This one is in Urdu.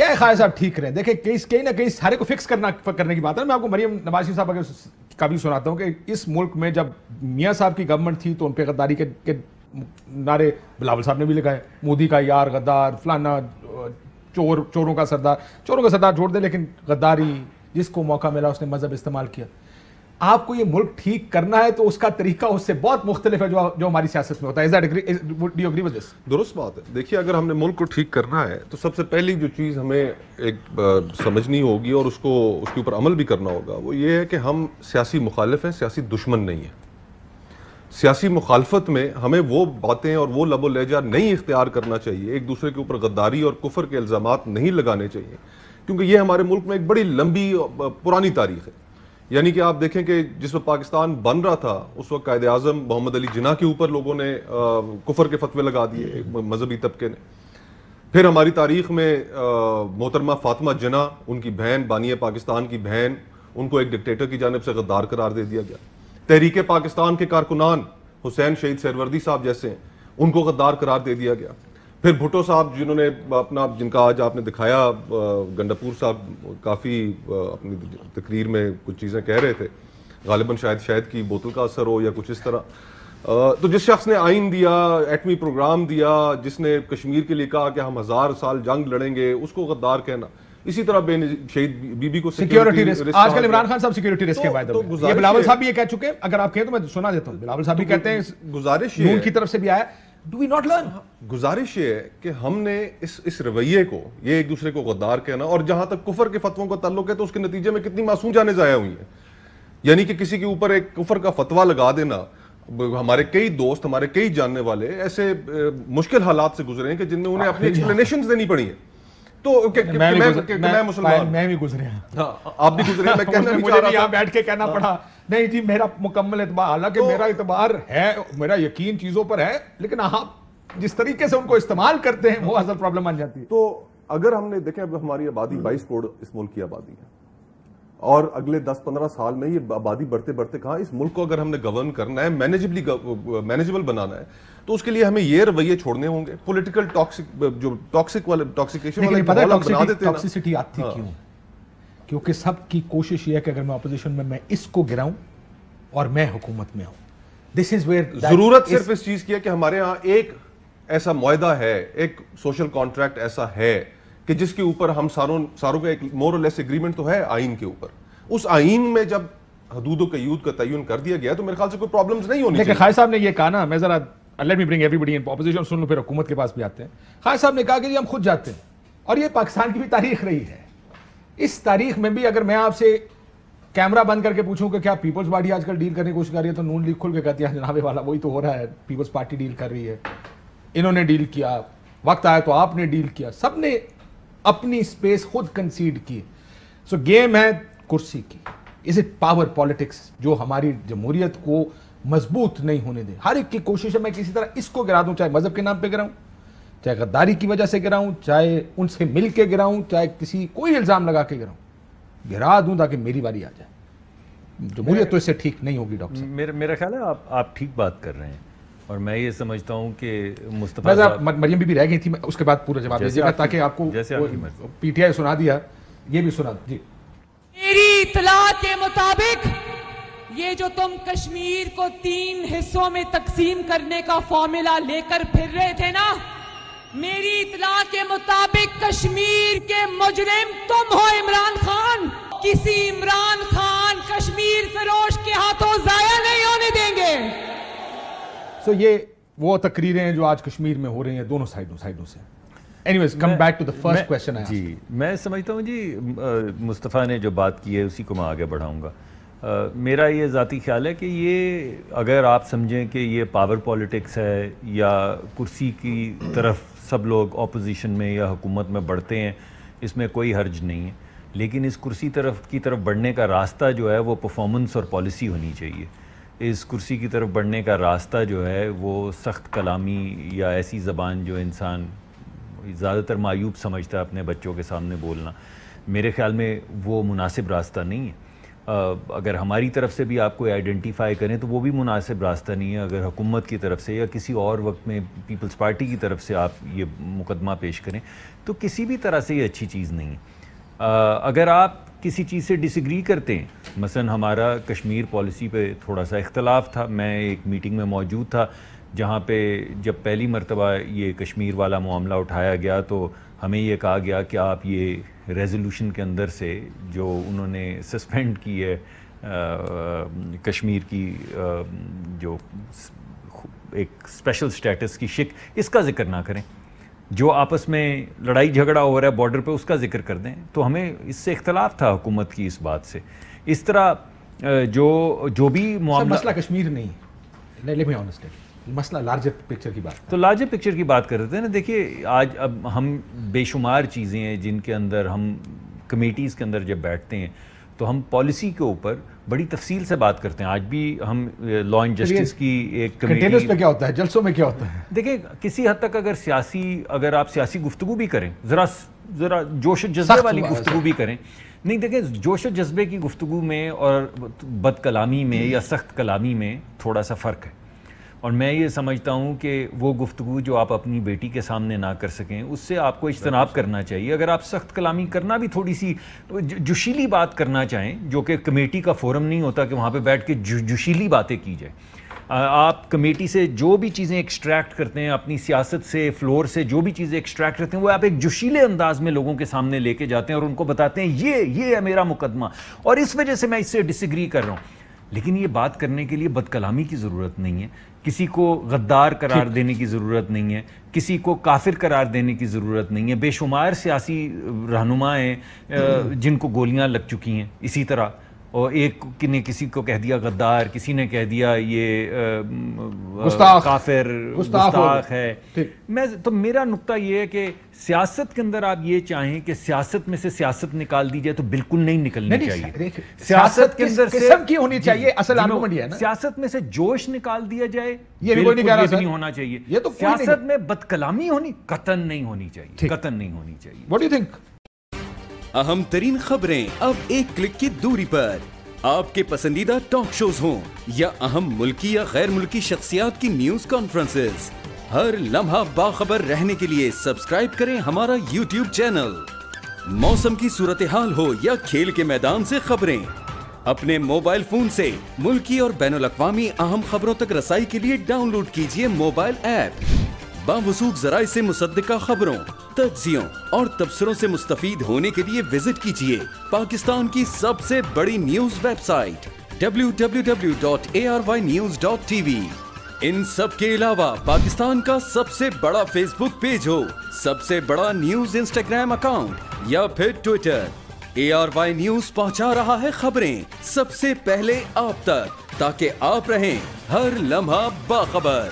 کیا ہے خالد صاحب ٹھیک رہے. دیکھیں کہیں نہ کہیں سارے کو فکس کرنے کی بات ہے. میں آپ کو مریم نواز شریف صاحب کا بھی سناتا ہوں کہ اس ملک میں جب میاں صاحب کی گورنمنٹ تھی تو ان پہ غداری کے نعرے بلاول صاحب نے بھی لگائے, مودی کا یار غدار, فلانا چوروں کا سردار چھوڑ دے, لیکن غداری جس کو موقع ملا اس نے مذہب استعمال کیا. آپ کو یہ ملک ٹھیک کرنا ہے تو اس کا طریقہ اس سے بہت مختلف ہے جو ہماری سیاست میں ہوتا ہے. Do you agree with this? درست بات ہے. دیکھیے اگر ہم نے ملک کو ٹھیک کرنا ہے تو سب سے پہلی جو چیز ہمیں ایک سمجھنی ہوگی اور اس کے اوپر عمل بھی کرنا ہوگا وہ یہ ہے کہ ہم سیاسی مخالف ہیں, سیاسی دشمن نہیں ہیں. سیاسی مخالفت میں ہمیں وہ باتیں اور وہ لب و لہجہ نہیں اختیار کرنا چاہیے, ایک دوسرے کے اوپر غداری اور کفر کے الزامات نہیں لگانے چاہیے, کیونکہ یہ ہمارے ملک میں ایک بڑی لمبی پرانی تاریخ ہے. یعنی کہ آپ دیکھیں کہ جس وقت پاکستان بن رہا تھا اس وقت قائد اعظم محمد علی جناح کے اوپر لوگوں نے کفر کے فتوے لگا دیے مذہبی طبقے نے. پھر ہماری تاریخ میں محترمہ فاطمہ جناح, ان کی بہن بانی پاکستان کی بہن, ان کو ایک ڈکٹیٹر کی جانب سے غدار قرار دے دیا گیا. تحریک پاکستان کے کارکنان حسین شہید سہروردی صاحب جیسے ہیں ان کو غدار قرار دے دیا گیا. پھر بھٹو صاحب جنہوں نے جن کا آج آپ نے دکھایا, گنڈاپور صاحب کافی اپنی تقریر میں کچھ چیزیں کہہ رہے تھے, غالباً شاید کی بوتل کا اثر ہو یا کچھ اس طرح. تو جس شخص نے آئین دیا, ایٹمی پروگرام دیا, جس نے کشمیر کے لیے کہا کہ ہم 1000 سال جنگ لڑیں گے, اس کو غدار کہنا. اسی طرح شہید بی بی کو سیکیورٹی رسک, آج کل عمران خان صاحب سیکیورٹی رسک کے بارے میں یہ بلاول صاحب بھی یہ کہہ چکے ہیں. اگر آپ کہیں تو میں سنا دیتا ہوں. بلاول صاحب بھی کہتے ہیں, گزارش نون کی طرف سے بھی آیا, ڈو وی ناٹ لرن. گزارش یہ ہے کہ ہم نے اس رویے کو, یہ ایک دوسرے کو غدار کہنا, اور جہاں تک کفر کے فتووں کا تعلق ہے تو اس کے نتیجے میں کتنی معصوم جانیں ضائع ہوئی ہیں. یعنی کہ کسی کے اوپر ایک کفر کا فتویٰ لگا دینا, ہمارے کئی دوست, ہمارے کئی جاننے والے ایسے مشکل حالات سے گزرے ہیں کہ جن میں انہیں اپنی ایکسپلینیشنز دینی پڑی ہیں. تو میں مسلمان, میں بھی گزرے ہیں, آپ بھی گزرے ہیں, میں کہنا بھی چاہ رہا تھا بیٹھ کے کہنا پڑا نہیں جی میرا مکمل اعتبار, حالانکہ میرا اعتبار ہے, میرا یقین چیزوں پر ہے, لیکن آپ جس طریقے سے ان کو استعمال کرتے ہیں وہ اصل پرابلم بن جاتی ہے. تو اگر ہم نے دیکھیں اب ہماری آبادی 22 کروڑ اس ملک کی آبادی ہے, اور اگلے 10-15 سال میں یہ آبادی بڑھتے بڑھتے کہاں, اس ملک کو اگر ہم نے گورن کرنا ہے, مینیجبل بنانا ہے, تو اس کے لیے ہمیں یہ رویے چھوڑنے ہوں گے. پولیٹیکل ٹاکسیکیشن والے ماحول ہم بنا دیتے ہیں. ٹاکسیسٹی آتی کیوں؟ کیونکہ سب کی کوشش یہ ہے کہ اگر میں اپوزیشن میں اس کو گراؤں اور میں حکومت میں ہوں. دس از ویئر ضرورت صرف اس چیز کی ہے کہ ہمارے ہاں ایک ایسا معاہدہ ہے, ایک سوشل کانٹریکٹ ایسا ہے کہ جس کے اوپر ہم ساروں کا ایک مور اور لیس ایگریمنٹ تو ہے آئین کے اوپر. اس آئین میں جب حدود و قیود کا تعین کر دیا گیا تو میرے خیال سے کوئی پرابلمز نہیں ہونی چاہیے. خالد صاحب نے یہ کہا نا, میں ذرا let me bring everybody in opposition, سن لو پھر حکومت کے پاس بھی آتے ہیں. خالد صاحب نے کہا کہ جی ہم خود جاتے ہیں, اور یہ پاکستان کی بھی تاریخ رہی ہے. اس تاریخ میں بھی اگر میں آپ سے کیمرہ بند کر کے پوچھوں کہ کیا پیپلز پارٹی آج کل ڈیل کرنے کی کوشش کر رہی ہے, تو نون لیگ کھل کے کہتی ہے جناب والا وہی تو ہو رہا ہے, پیپلز پارٹی ڈیل کر رہی ہے, انہوں نے ڈیل کیا, وقت آیا تو آپ نے ڈیل کیا, سب نے اپنی سپیس خود کنسیڈ کی. سو گیم ہے کرسی کی. از اٹ پاور پالیٹکس جو ہماری جمہوریت کو مضبوط نہیں ہونے دے. ہر ایک کی کوشش ہے میں کسی طرح اس کو گرا دوں, چاہے مذہب کے نام پہ گراؤں, چاہے غداری کی وجہ سے گراؤں, چاہے ان سے مل کے گراؤں, چاہے کوئی الزام لگا کے گراؤں, گرا دوں تاکہ میری باری آ جائے. جمہوریت تو اس سے ٹھیک نہیں ہوگی. ڈاکٹر صاحب میرا خیال ہے آپ ٹھیک بات کر رہے ہیں, اور میں یہ سمجھتا ہوں کہ مصطفیٰ مریم بھی رہ گئی تھی, اس کے بعد پورا جواب دیجیے گا تاکہ آپ کو پی ٹی آئی سنا دیا, یہ بھی سنا جی. میری اطلاع کے مطابق یہ جو تم کشمیر کو 3 حصوں میں تقسیم کرنے کا فارمولا لے کر پھر رہے تھے نا, میری اطلاع کے مطابق کشمیر کے مجرم تم ہو عمران خان. کسی عمران خان کشمیر فروش کے ہاتھوں ضائع نہیں ہونے دیں گے. سو یہ وہ تقریریں ہیں جو آج کشمیر میں ہو رہی ہیں دونوں سائڈوں سے. Anyways, come back to the first question I asked. جی میں سمجھتا ہوں جی مصطفیٰ نے جو بات کی ہے اسی کو میں آگے بڑھاؤں گا. میرا یہ ذاتی خیال ہے کہ یہ اگر آپ سمجھیں کہ یہ پاور پالیٹکس ہے یا کرسی کی طرف سب لوگ اپوزیشن میں یا حکومت میں بڑھتے ہیں, اس میں کوئی حرج نہیں ہے, لیکن اس کرسی کی طرف بڑھنے کا راستہ جو ہے وہ پرفارمنس اور پالیسی ہونی چاہیے. اس کرسی کی طرف بڑھنے کا راستہ جو ہے وہ سخت کلامی یا ایسی زبان جو انسان زیادہ تر معیوب سمجھتا ہے اپنے بچوں کے سامنے بولنا, میرے خیال میں وہ مناسب راستہ نہیں ہے. اگر ہماری طرف سے بھی آپ کو آئیڈینٹیفائی کریں تو وہ بھی مناسب راستہ نہیں ہے. اگر حکومت کی طرف سے یا کسی اور وقت میں پیپلز پارٹی کی طرف سے آپ یہ مقدمہ پیش کریں تو کسی بھی طرح سے یہ اچھی چیز نہیں ہے. اگر آپ کسی چیز سے ڈس ایگری کرتے ہیں, مثلا ہمارا کشمیر پالیسی پہ تھوڑا سا اختلاف تھا, میں ایک میٹنگ میں موجود تھا جہاں پہ جب پہلی مرتبہ یہ کشمیر والا معاملہ اٹھایا گیا تو ہمیں یہ کہا گیا کہ آپ یہ ریزولوشن کے اندر سے جو انہوں نے سسپینڈ کی ہے کشمیر کی جو ایک اسپیشل سٹیٹس کی شک, اس کا ذکر نہ کریں. جو آپس میں لڑائی جھگڑا ہو رہا ہے بارڈر پہ اس کا ذکر کر دیں. تو ہمیں اس سے اختلاف تھا حکومت کی اس بات سے. اس طرح جو بھی معاملہ مسئلہ کشمیر نہیں, مسئلہ لارجر پکچر کی بات, تو لارجر پکچر کی بات کر رہے تھے نا. دیکھیے آج اب ہم بے شمار چیزیں ہیں جن کے اندر ہم کمیٹیز کے اندر جب بیٹھتے ہیں تو ہم پالیسی کے اوپر بڑی تفصیل سے بات کرتے ہیں. آج بھی ہم لا اینڈ جسٹس کی ایک کمیٹی پہ کیا ہوتا ہے, جلسوں میں کیا ہوتا ہے. دیکھیں کسی حد تک اگر آپ سیاسی گفتگو بھی کریں, ذرا جوش و جذبے والی گفتگو بھی کریں. نہیں دیکھیں, جوش و جذبے کی گفتگو میں اور بد کلامی میں یا سخت کلامی میں تھوڑا سا فرق ہے. اور میں یہ سمجھتا ہوں کہ وہ گفتگو جو آپ اپنی بیٹی کے سامنے نہ کر سکیں اس سے آپ کو اجتناب کرنا چاہیے. اگر آپ سخت کلامی کرنا بھی تھوڑی سی جوشیلی بات کرنا چاہیں, جو کہ کمیٹی کا فورم نہیں ہوتا کہ وہاں پہ بیٹھ کے جوشیلی باتیں کی جائیں. آپ کمیٹی سے جو بھی چیزیں ایکسٹریکٹ کرتے ہیں, اپنی سیاست سے فلور سے جو بھی چیزیں ایکسٹریکٹ کرتے ہیں, وہ آپ ایک جوشیلے انداز میں لوگوں کے سامنے لے کے جاتے ہیں اور ان کو بتاتے ہیں یہ ہے میرا مقدمہ اور اس وجہ سے میں اس سے ڈس ایگری کر رہا ہوں. لیکن یہ بات کرنے کے لیے بد کلامی کی ضرورت نہیں ہے, کسی کو غدار قرار دینے کی ضرورت نہیں ہے, کسی کو کافر قرار دینے کی ضرورت نہیں ہے. بے شمار سیاسی رہنما ہیں جن کو گولیاں لگ چکی ہیں اسی طرح, اور ایک نے کسی کو کہہ دیا غدار, کسی نے کہہ دیا یہ کافر گستاخ ہے. تو میرا نقطہ یہ ہے کہ سیاست کے اندر آپ یہ چاہیں کہ سیاست میں سے سیاست نکال دی جائے تو بالکل نہیں نکلنی چاہیے. سیاست کے اندر قسم کی ہونی چاہیے, اصل آرگومنٹ یہ ہے نا, سیاست میں سے جوش نکال دیا جائے یہ بھی کوئی نہیں کہہ رہا, نہیں ہونا چاہیے. سیاست میں بد کلامی قطعاً نہیں ہونی چاہیے, قطعاً نہیں ہونی چاہیے. What do you think? اہم ترین خبریں اب ایک کلک کی دوری پر. آپ کے پسندیدہ ٹاک شوز ہوں یا اہم ملکی یا غیر ملکی شخصیات کی نیوز کانفرنسز, ہر لمحہ باخبر رہنے کے لیے سبسکرائب کریں ہمارا YouTube چینل. موسم کی صورتحال ہو یا کھیل کے میدان سے خبریں, اپنے موبائل فون سے ملکی اور بین الاقوامی اہم خبروں تک رسائی کے لیے ڈاؤن لوڈ کیجیے موبائل ایپ. باوثوق ذرائع سے مصدقہ خبروں, تجزیوں اور تبصروں سے مستفید ہونے کے لیے وزٹ کیجیے پاکستان کی سب سے بڑی نیوز ویب سائٹ www.arYnews.tv. ان سب کے علاوہ پاکستان کا سب سے بڑا فیس بک پیج ہو, سب سے بڑا نیوز انسٹاگرام اکاؤنٹ یا پھر ٹویٹر, ARY نیوز پہنچا رہا ہے خبریں سب سے پہلے آپ تک, تاکہ آپ رہیں ہر لمحہ باخبر.